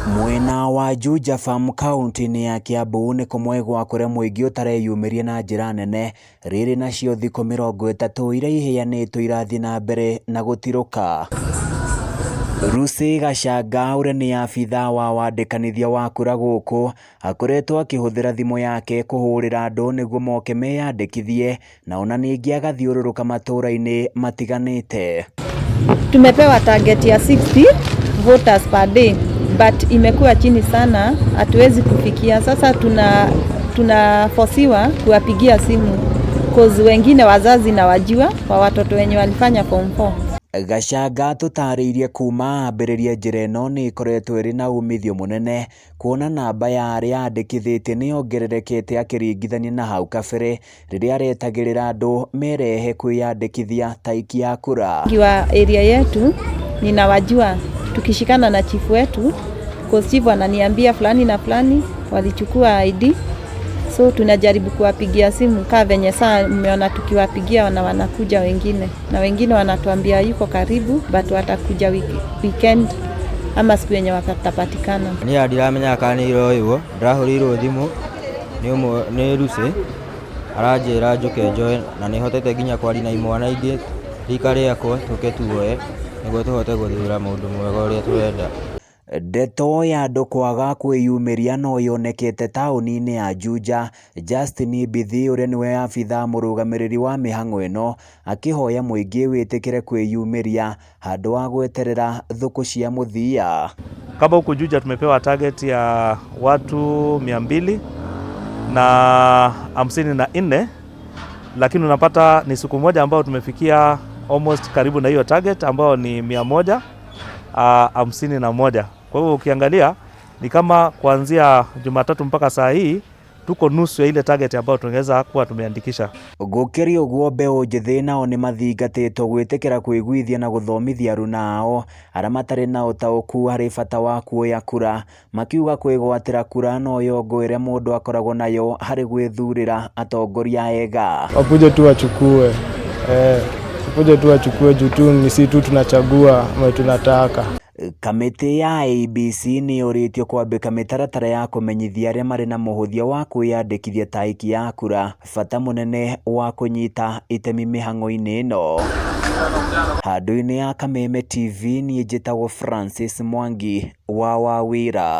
Mwena wa Juja Farm County ya Kiambu ni kumwe gwa kuria muingi utareyumiria na njira nene riri nacio thikũ 30 iria iheanĩtwo irathi na mbere na gutiruka. Lucy Gachanga uria ni abitha wa wandĩkanithia wa kura gũkũ akoretwo akĩhũthĩra thimũ yake kũhũrĩra andũ nĩguo moke meyandĩkithie na ona ningĩ agathiũrũrũka matũra-inĩ matiganĩte. Tumepewa target ya 60 voters per day but imekuwa chini sana, hatuwezi kufikia. Sasa tunafosiwa kuwapigia simu cause wengine wazazi na wajua kwa watoto wenye walifanya form 4. Gachanga tutarĩirie kuma ambĩrĩria njĩra ĩno nĩ ikoretwo ĩrĩ na umithio mũnene kuona namba ya arĩa andĩkithĩtie nĩ ongererekete akĩringithania na hau kabere rĩrĩa aretagĩrĩra andũ merehe kwĩyandĩkithia taiki ya kura. Kwa area yetu ninawajua, tukishikana na chief wetu cause chief ananiambia fulani na fulani walichukua ID, so tunajaribu kuwapigia simu kaa venye saa mmeona tukiwapigia wanakuja wengine, na wengine wanatuambia yuko karibu but watakuja weekend ama siku yenye wakatapatikana. Ni ndiramenya kana iro iwo ndahũrĩirwo thimũ nĩ Lucy aranjĩra njoke njoe na nĩ hotete nginya kwaria na imwana ingĩ rika rĩakwa tũke tuoye nĩguo tũhote gũthura mũndũ mwega ũrĩa tũrenda. Ndeto ya andũ kwaga kwĩyumĩria no yonekete taũni-inĩ ya Juja. Justin Bithi ũrĩa nĩwe abitha mũrũgamĩrĩri wa mĩhang'o ĩno akĩhoya mũingĩ wĩtĩkĩre kwĩyumĩria handũ wa gweterera thũkũ cia mũthia. Kama huku Juja tumepewa target ya watu 200 na 54, lakini unapata ni siku moja ambao tumefikia almost karibu na hiyo target ambao ni 151. Kwa hivyo ukiangalia ni kama kuanzia Jumatatu mpaka saa hii tuko nusu ya ile target ambayo tungeweza kuwa tumeandikisha. Gũkĩrĩ ũguo mbeũ njĩthĩ nao nĩ mathingatĩtwo gwĩtĩkĩra kwĩguithia na gũthomithia aruna ao arĩa matarĩ na ũtaũku harĩ bata wa kuoya kura, makiuga kwĩgwatĩra kura no yongo ĩrĩa mũndũ akoragwo nayo harĩ gwĩthurĩra atongoria ega. Wakuje tu wachukue, wakuje tu wachukue juu tu ni sisi tu tunachagua mwe tunataka. Kamĩtĩ ya ABC nĩ yũrĩtio kwambĩka mĩtaratara ya kũmenyithia arĩa marĩ na mũhũthia wa kwĩyandĩkithia taiki ya kura bata mũnene wa kũnyita itemi mĩhang'o-inĩ ĩno. Handũ-inĩ ya Kameme TV niĩ njĩtagwo Francis Mwangi wa Wawira.